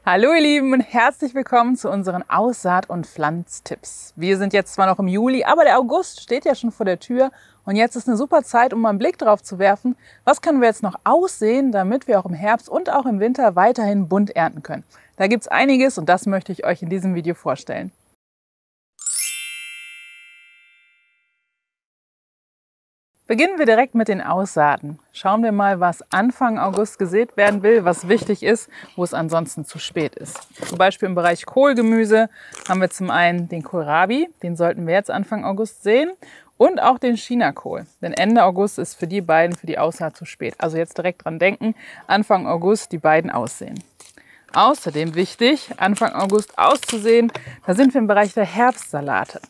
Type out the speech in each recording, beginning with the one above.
Hallo ihr Lieben und herzlich willkommen zu unseren Aussaat- und Pflanztipps. Wir sind jetzt zwar noch im Juli, aber der August steht ja schon vor der Tür und jetzt ist eine super Zeit, um mal einen Blick drauf zu werfen, was können wir jetzt noch aussehen, damit wir auch im Herbst und auch im Winter weiterhin bunt ernten können. Da gibt es einiges und das möchte ich euch in diesem Video vorstellen. Beginnen wir direkt mit den Aussaaten. Schauen wir mal, was Anfang August gesät werden will, was wichtig ist, wo es ansonsten zu spät ist. Zum Beispiel im Bereich Kohlgemüse haben wir zum einen den Kohlrabi, den sollten wir jetzt Anfang August sehen, und auch den Chinakohl. Denn Ende August ist für die beiden für die Aussaat zu spät. Also jetzt direkt dran denken, Anfang August die beiden aussehen. Außerdem wichtig, Anfang August auszusehen, da sind wir im Bereich der Herbstsalate.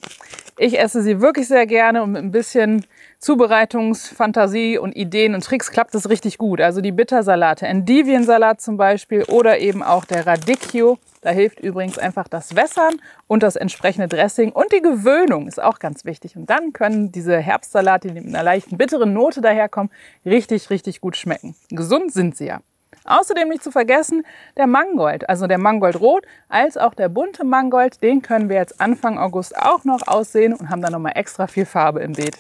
Ich esse sie wirklich sehr gerne und mit ein bisschen Zubereitungsfantasie und Ideen und Tricks klappt es richtig gut. Also die Bittersalate, Endiviensalat zum Beispiel oder eben auch der Radicchio. Da hilft übrigens einfach das Wässern und das entsprechende Dressing und die Gewöhnung ist auch ganz wichtig. Und dann können diese Herbstsalate, die mit einer leichten bitteren Note daherkommen, richtig, richtig gut schmecken. Gesund sind sie ja. Außerdem nicht zu vergessen der Mangold, also der Mangoldrot als auch der bunte Mangold, den können wir jetzt Anfang August auch noch aussehen und haben dann nochmal extra viel Farbe im Beet.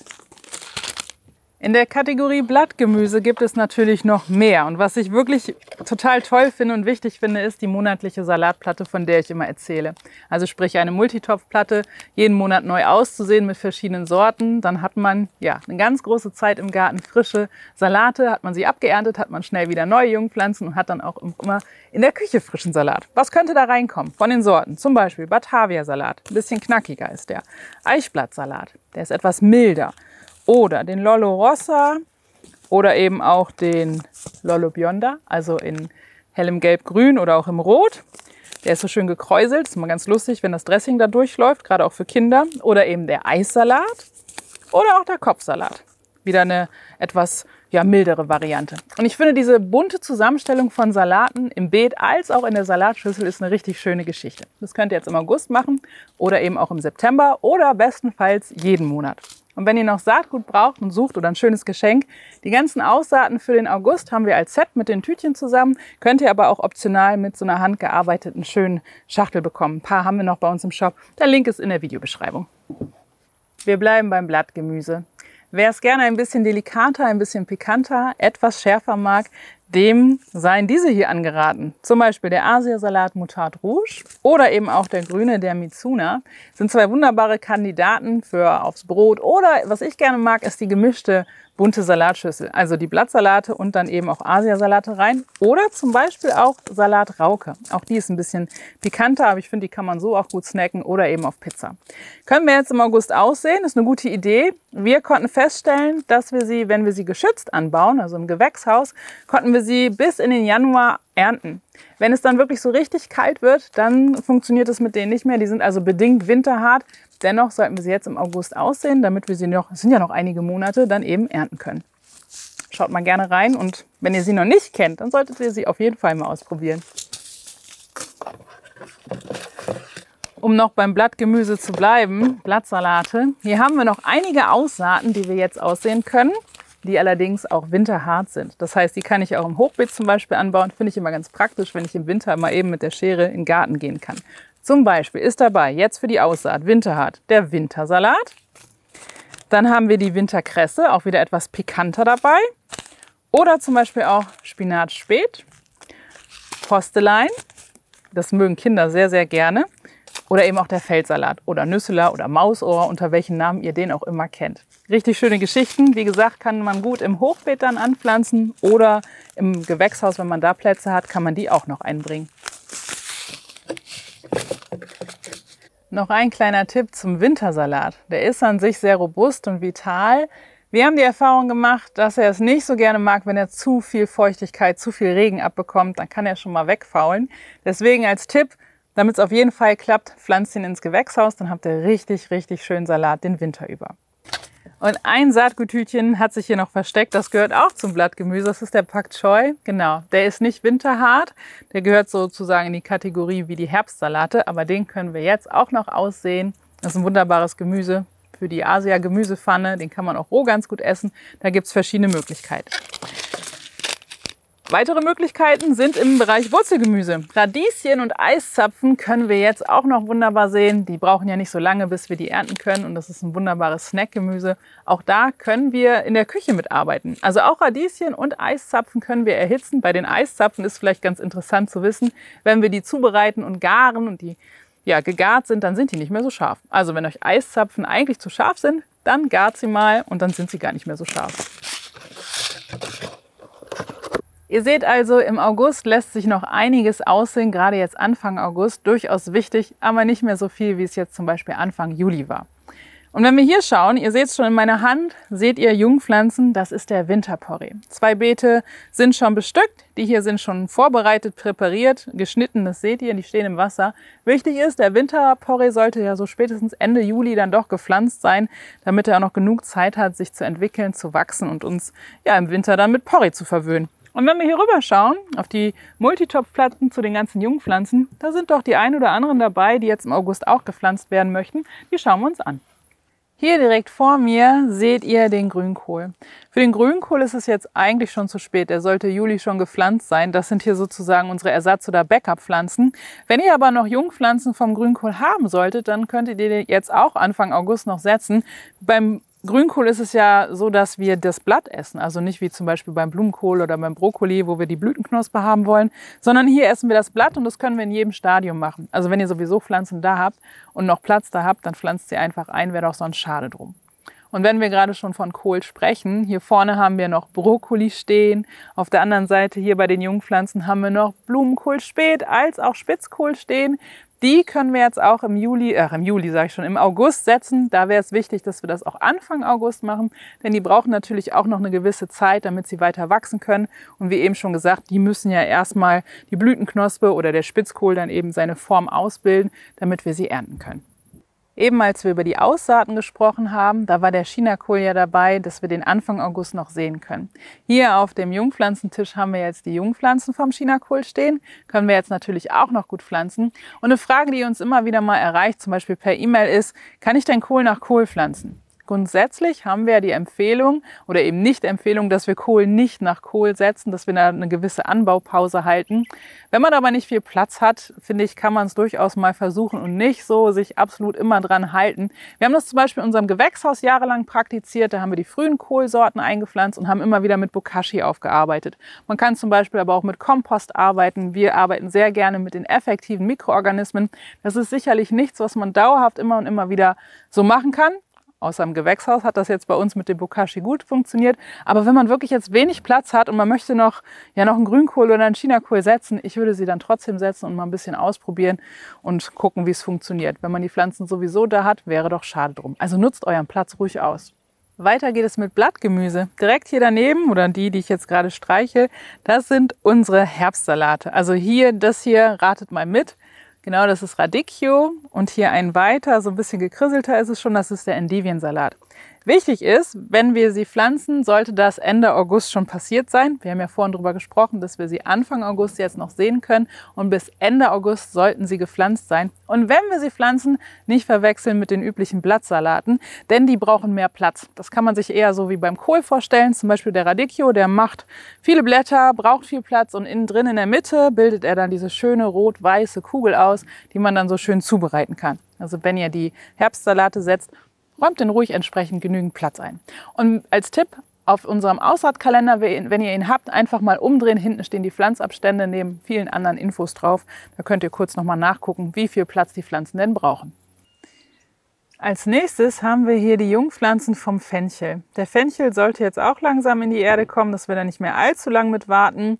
In der Kategorie Blattgemüse gibt es natürlich noch mehr und was ich wirklich total toll finde und wichtig finde, ist die monatliche Salatplatte, von der ich immer erzähle. Also sprich eine Multitopfplatte, jeden Monat neu auszusehen mit verschiedenen Sorten. Dann hat man ja eine ganz große Zeit im Garten, frische Salate, hat man sie abgeerntet, hat man schnell wieder neue Jungpflanzen und hat dann auch immer in der Küche frischen Salat. Was könnte da reinkommen von den Sorten? Zum Beispiel Batavia-Salat, ein bisschen knackiger ist der. Eichblattsalat, der ist etwas milder. Oder den Lollo Rossa oder eben auch den Lollo Bionda, also in hellem Gelb-Grün oder auch im Rot. Der ist so schön gekräuselt, ist immer ganz lustig, wenn das Dressing da durchläuft, gerade auch für Kinder. Oder eben der Eissalat oder auch der Kopfsalat. Wieder eine etwas mildere Variante. Und ich finde, diese bunte Zusammenstellung von Salaten im Beet als auch in der Salatschüssel ist eine richtig schöne Geschichte. Das könnt ihr jetzt im August machen oder eben auch im September oder bestenfalls jeden Monat. Und wenn ihr noch Saatgut braucht und sucht oder ein schönes Geschenk, die ganzen Aussaaten für den August haben wir als Set mit den Tütchen zusammen. Könnt ihr aber auch optional mit so einer handgearbeiteten schönen Schachtel bekommen. Ein paar haben wir noch bei uns im Shop. Der Link ist in der Videobeschreibung. Wir bleiben beim Blattgemüse. Wer es gerne ein bisschen delikater, ein bisschen pikanter, etwas schärfer mag, dem seien diese hier angeraten. Zum Beispiel der Asiasalat Moutarde Rouge oder eben auch der grüne, der Mizuna. Sind zwei wunderbare Kandidaten für aufs Brot. Oder was ich gerne mag, ist die gemischte bunte Salatschüssel. Also die Blattsalate und dann eben auch Asiasalate rein. Oder zum Beispiel auch Salatrauke. Auch die ist ein bisschen pikanter, aber ich finde, die kann man so auch gut snacken oder eben auf Pizza. Können wir jetzt im August aussehen, ist eine gute Idee. Wir konnten feststellen, dass wir sie, wenn wir sie geschützt anbauen, also im Gewächshaus, konnten wir sie bis in den Januar ernten. Wenn es dann wirklich so richtig kalt wird, dann funktioniert es mit denen nicht mehr. Die sind also bedingt winterhart. Dennoch sollten wir sie jetzt im August aussehen, damit wir sie noch, es sind ja noch einige Monate, dann eben ernten können. Schaut mal gerne rein und wenn ihr sie noch nicht kennt, dann solltet ihr sie auf jeden Fall mal ausprobieren. Um noch beim Blattgemüse zu bleiben, Blattsalate. Hier haben wir noch einige Aussaaten, die wir jetzt aussehen können, die allerdings auch winterhart sind. Das heißt, die kann ich auch im Hochbeet zum Beispiel anbauen. Finde ich immer ganz praktisch, wenn ich im Winter mal eben mit der Schere in den Garten gehen kann. Zum Beispiel ist dabei jetzt für die Aussaat winterhart der Wintersalat. Dann haben wir die Winterkresse, auch wieder etwas pikanter dabei. Oder zum Beispiel auch Spinat Spät, Postelein, das mögen Kinder sehr, sehr gerne. Oder eben auch der Feldsalat oder Nüsseler oder Mausohr, unter welchen Namen ihr den auch immer kennt. Richtig schöne Geschichten. Wie gesagt, kann man gut im Hochbeet dann anpflanzen oder im Gewächshaus, wenn man da Plätze hat, kann man die auch noch einbringen. Noch ein kleiner Tipp zum Wintersalat. Der ist an sich sehr robust und vital. Wir haben die Erfahrung gemacht, dass er es nicht so gerne mag, wenn er zu viel Feuchtigkeit, zu viel Regen abbekommt. Dann kann er schon mal wegfaulen. Deswegen als Tipp, damit es auf jeden Fall klappt, pflanzt ihn ins Gewächshaus. Dann habt ihr richtig, richtig schönen Salat den Winter über. Und ein Saatguttütchen hat sich hier noch versteckt, das gehört auch zum Blattgemüse, das ist der Pak Choi. Genau, der ist nicht winterhart, der gehört sozusagen in die Kategorie wie die Herbstsalate, aber den können wir jetzt auch noch aussehen. Das ist ein wunderbares Gemüse für die Asia-Gemüsepfanne, den kann man auch roh ganz gut essen, da gibt es verschiedene Möglichkeiten. Weitere Möglichkeiten sind im Bereich Wurzelgemüse. Radieschen und Eiszapfen können wir jetzt auch noch wunderbar sehen. Die brauchen ja nicht so lange, bis wir die ernten können. Und das ist ein wunderbares Snackgemüse. Auch da können wir in der Küche mitarbeiten. Also auch Radieschen und Eiszapfen können wir erhitzen. Bei den Eiszapfen ist vielleicht ganz interessant zu wissen, wenn wir die zubereiten und garen und die gegart sind, dann sind die nicht mehr so scharf. Also wenn euch Eiszapfen eigentlich zu scharf sind, dann gart sie mal und dann sind sie gar nicht mehr so scharf. Ihr seht also, im August lässt sich noch einiges aussehen, gerade jetzt Anfang August, durchaus wichtig, aber nicht mehr so viel, wie es jetzt zum Beispiel Anfang Juli war. Und wenn wir hier schauen, ihr seht es schon in meiner Hand, seht ihr Jungpflanzen, das ist der Winterporree. 2 Beete sind schon bestückt, die hier sind schon vorbereitet, präpariert, geschnitten, das seht ihr, die stehen im Wasser. Wichtig ist, der Winterporree sollte ja so spätestens Ende Juli dann doch gepflanzt sein, damit er auch noch genug Zeit hat, sich zu entwickeln, zu wachsen und uns im Winter dann mit Porree zu verwöhnen. Und wenn wir hier rüber schauen, auf die Multitopfplatten zu den ganzen Jungpflanzen, da sind doch die ein oder anderen dabei, die jetzt im August auch gepflanzt werden möchten. Die schauen wir uns an. Hier direkt vor mir seht ihr den Grünkohl. Für den Grünkohl ist es jetzt eigentlich schon zu spät. Der sollte Juli schon gepflanzt sein. Das sind hier sozusagen unsere Ersatz- oder Backup-Pflanzen. Wenn ihr aber noch Jungpflanzen vom Grünkohl haben solltet, dann könntet ihr den jetzt auch Anfang August noch setzen. Beim Grünkohl ist es ja so, dass wir das Blatt essen, also nicht wie zum Beispiel beim Blumenkohl oder beim Brokkoli, wo wir die Blütenknospe haben wollen, sondern hier essen wir das Blatt und das können wir in jedem Stadium machen. Also wenn ihr sowieso Pflanzen da habt und noch Platz da habt, dann pflanzt sie einfach ein, wäre doch sonst schade drum. Und wenn wir gerade schon von Kohl sprechen, hier vorne haben wir noch Brokkoli stehen, auf der anderen Seite hier bei den Jungpflanzen haben wir noch Blumenkohl spät als auch Spitzkohl stehen. Die können wir jetzt auch im August setzen. Da wäre es wichtig, dass wir das auch Anfang August machen, denn die brauchen natürlich auch noch eine gewisse Zeit, damit sie weiter wachsen können. Und wie eben schon gesagt, die müssen ja erstmal die Blütenknospe oder der Spitzkohl dann eben seine Form ausbilden, damit wir sie ernten können. Eben als wir über die Aussaaten gesprochen haben, da war der Chinakohl ja dabei, dass wir den Anfang August noch sehen können. Hier auf dem Jungpflanzentisch haben wir jetzt die Jungpflanzen vom Chinakohl stehen, können wir jetzt natürlich auch noch gut pflanzen. Und eine Frage, die uns immer wieder mal erreicht, zum Beispiel per E-Mail ist, kann ich denn Kohl nach Kohl pflanzen? Grundsätzlich haben wir die Empfehlung oder eben nicht Empfehlung, dass wir Kohl nicht nach Kohl setzen, dass wir da eine gewisse Anbaupause halten. Wenn man aber nicht viel Platz hat, finde ich, kann man es durchaus mal versuchen und nicht so sich absolut immer dran halten. Wir haben das zum Beispiel in unserem Gewächshaus jahrelang praktiziert. Da haben wir die frühen Kohlsorten eingepflanzt und haben immer wieder mit Bokashi aufgearbeitet. Man kann zum Beispiel aber auch mit Kompost arbeiten. Wir arbeiten sehr gerne mit den effektiven Mikroorganismen. Das ist sicherlich nichts, was man dauerhaft immer und immer wieder so machen kann. Außer im Gewächshaus hat das jetzt bei uns mit dem Bokashi gut funktioniert. Aber wenn man wirklich jetzt wenig Platz hat und man möchte noch einen Grünkohl oder einen Chinakohl setzen, ich würde sie dann trotzdem setzen und mal ein bisschen ausprobieren und gucken, wie es funktioniert. Wenn man die Pflanzen sowieso da hat, wäre doch schade drum. Also nutzt euren Platz ruhig aus. Weiter geht es mit Blattgemüse. Direkt hier daneben, oder die ich jetzt gerade streiche, das sind unsere Herbstsalate. Also das hier, ratet mal mit. Genau, das ist Radicchio und hier ein weiter, so ein bisschen gekrisselter ist es schon, das ist der Endiviensalat. Wichtig ist, wenn wir sie pflanzen, sollte das Ende August schon passiert sein. Wir haben ja vorhin darüber gesprochen, dass wir sie Anfang August jetzt noch sehen können und bis Ende August sollten sie gepflanzt sein. Und wenn wir sie pflanzen, nicht verwechseln mit den üblichen Blattsalaten, denn die brauchen mehr Platz. Das kann man sich eher so wie beim Kohl vorstellen, zum Beispiel der Radicchio, der macht viele Blätter, braucht viel Platz und innen drin in der Mitte bildet er dann diese schöne rot-weiße Kugel aus, die man dann so schön zubereiten kann. Also wenn ihr die Herbstsalate setzt, räumt den ruhig entsprechend genügend Platz ein. Und als Tipp auf unserem Aussaatkalender, wenn ihr ihn habt, einfach mal umdrehen. Hinten stehen die Pflanzabstände neben vielen anderen Infos drauf. Da könnt ihr kurz nochmal nachgucken, wie viel Platz die Pflanzen denn brauchen. Als nächstes haben wir hier die Jungpflanzen vom Fenchel. Der Fenchel sollte jetzt auch langsam in die Erde kommen, dass wir da nicht mehr allzu lang mit warten.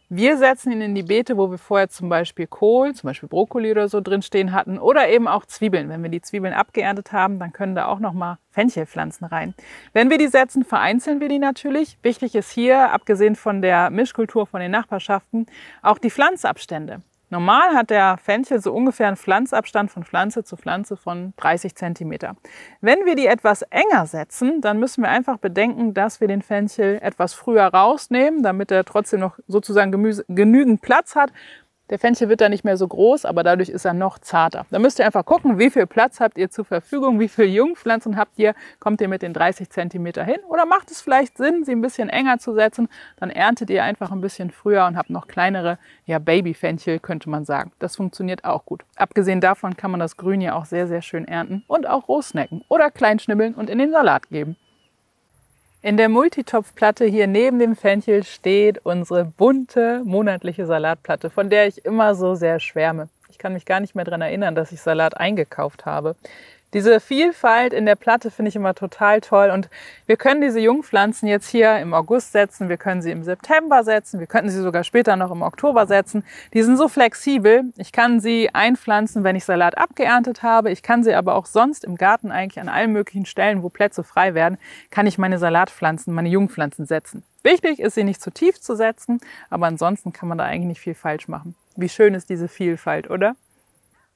Wir setzen ihn in die Beete, wo wir vorher zum Beispiel Kohl, zum Beispiel Brokkoli oder so drin stehen hatten oder eben auch Zwiebeln. Wenn wir die Zwiebeln abgeerntet haben, dann können da auch nochmal Fenchelpflanzen rein. Wenn wir die setzen, vereinzeln wir die natürlich. Wichtig ist hier, abgesehen von der Mischkultur von den Nachbarschaften, auch die Pflanzabstände. Normal hat der Fenchel so ungefähr einen Pflanzabstand von Pflanze zu Pflanze von 30 cm. Wenn wir die etwas enger setzen, dann müssen wir einfach bedenken, dass wir den Fenchel etwas früher rausnehmen, damit er trotzdem noch sozusagen genügend Platz hat. Der Fenchel wird dann nicht mehr so groß, aber dadurch ist er noch zarter. Da müsst ihr einfach gucken, wie viel Platz habt ihr zur Verfügung, wie viele Jungpflanzen habt ihr, kommt ihr mit den 30 cm hin oder macht es vielleicht Sinn, sie ein bisschen enger zu setzen, dann erntet ihr einfach ein bisschen früher und habt noch kleinere, ja Baby-Fenchel, könnte man sagen. Das funktioniert auch gut. Abgesehen davon kann man das Grün ja auch sehr, sehr schön ernten und auch roh snacken oder klein schnibbeln und in den Salat geben. In der Multitopfplatte hier neben dem Fenchel steht unsere bunte monatliche Salatplatte, von der ich immer so sehr schwärme. Ich kann mich gar nicht mehr daran erinnern, dass ich Salat eingekauft habe. Diese Vielfalt in der Platte finde ich immer total toll und wir können diese Jungpflanzen jetzt hier im August setzen, wir können sie im September setzen, wir könnten sie sogar später noch im Oktober setzen. Die sind so flexibel, ich kann sie einpflanzen, wenn ich Salat abgeerntet habe, ich kann sie aber auch sonst im Garten eigentlich an allen möglichen Stellen, wo Plätze frei werden, kann ich meine Salatpflanzen, meine Jungpflanzen setzen. Wichtig ist, sie nicht zu tief zu setzen, aber ansonsten kann man da eigentlich nicht viel falsch machen. Wie schön ist diese Vielfalt, oder?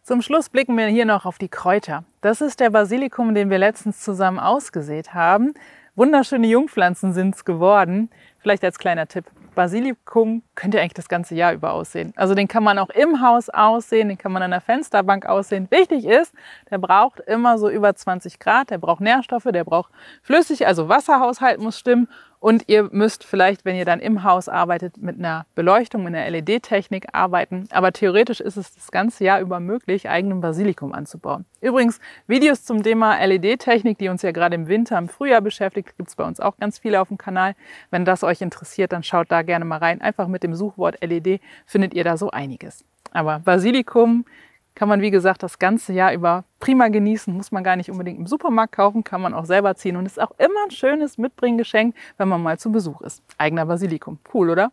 Zum Schluss blicken wir hier noch auf die Kräuter. Das ist der Basilikum, den wir letztens zusammen ausgesät haben. Wunderschöne Jungpflanzen sind es geworden. Vielleicht als kleiner Tipp. Basilikum könnt ihr eigentlich das ganze Jahr über aussehen. Also den kann man auch im Haus aussehen, den kann man an der Fensterbank aussehen. Wichtig ist, der braucht immer so über 20 Grad, der braucht Nährstoffe, der braucht flüssig, also Wasserhaushalt muss stimmen. Und ihr müsst vielleicht, wenn ihr dann im Haus arbeitet, mit einer Beleuchtung, mit einer LED-Technik arbeiten. Aber theoretisch ist es das ganze Jahr über möglich, eigenen Basilikum anzubauen. Übrigens, Videos zum Thema LED-Technik, die uns ja gerade im Winter, im Frühjahr beschäftigt, gibt es bei uns auch ganz viele auf dem Kanal. Wenn das euch interessiert, dann schaut da gerne mal rein. Einfach mit dem Suchwort LED findet ihr da so einiges. Aber Basilikum kann man, wie gesagt, das ganze Jahr über prima genießen. Muss man gar nicht unbedingt im Supermarkt kaufen, kann man auch selber ziehen. Und ist auch immer ein schönes Mitbringgeschenk, wenn man mal zu Besuch ist. Eigener Basilikum. Cool, oder?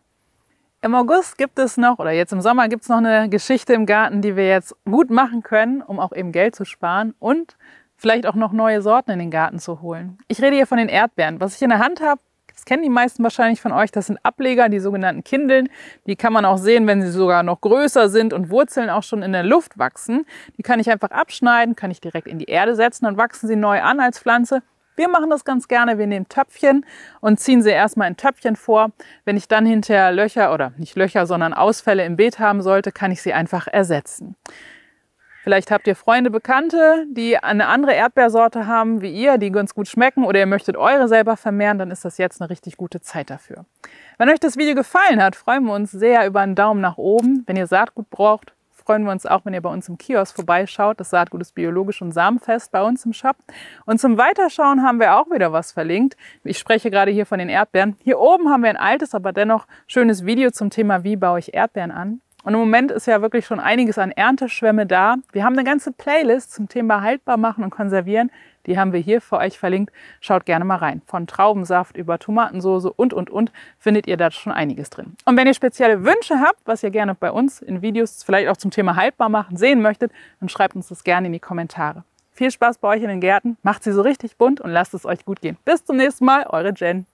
Im August gibt es noch, oder jetzt im Sommer gibt es noch eine Geschichte im Garten, die wir jetzt gut machen können, um auch eben Geld zu sparen und vielleicht auch noch neue Sorten in den Garten zu holen. Ich rede hier von den Erdbeeren. Was ich in der Hand habe, das kennen die meisten wahrscheinlich von euch, das sind Ableger, die sogenannten Kindeln. Die kann man auch sehen, wenn sie sogar noch größer sind und Wurzeln auch schon in der Luft wachsen. Die kann ich einfach abschneiden, kann ich direkt in die Erde setzen, dann wachsen sie neu an als Pflanze. Wir machen das ganz gerne, wir nehmen Töpfchen und ziehen sie erstmal in Töpfchen vor. Wenn ich dann hinterher Löcher, oder nicht Löcher, sondern Ausfälle im Beet haben sollte, kann ich sie einfach ersetzen. Vielleicht habt ihr Freunde, Bekannte, die eine andere Erdbeersorte haben wie ihr, die ganz gut schmecken, oder ihr möchtet eure selber vermehren, dann ist das jetzt eine richtig gute Zeit dafür. Wenn euch das Video gefallen hat, freuen wir uns sehr über einen Daumen nach oben. Wenn ihr Saatgut braucht, freuen wir uns auch, wenn ihr bei uns im Kiosk vorbeischaut. Das Saatgut ist biologisch und samenfest bei uns im Shop. Und zum Weiterschauen haben wir auch wieder was verlinkt. Ich spreche gerade hier von den Erdbeeren. Hier oben haben wir ein altes, aber dennoch schönes Video zum Thema, wie baue ich Erdbeeren an. Und im Moment ist ja wirklich schon einiges an Ernteschwämme da. Wir haben eine ganze Playlist zum Thema haltbar machen und konservieren. Die haben wir hier für euch verlinkt. Schaut gerne mal rein. Von Traubensaft über Tomatensauce und findet ihr da schon einiges drin. Und wenn ihr spezielle Wünsche habt, was ihr gerne bei uns in Videos vielleicht auch zum Thema haltbar machen sehen möchtet, dann schreibt uns das gerne in die Kommentare. Viel Spaß bei euch in den Gärten, macht sie so richtig bunt und lasst es euch gut gehen. Bis zum nächsten Mal, eure Jen.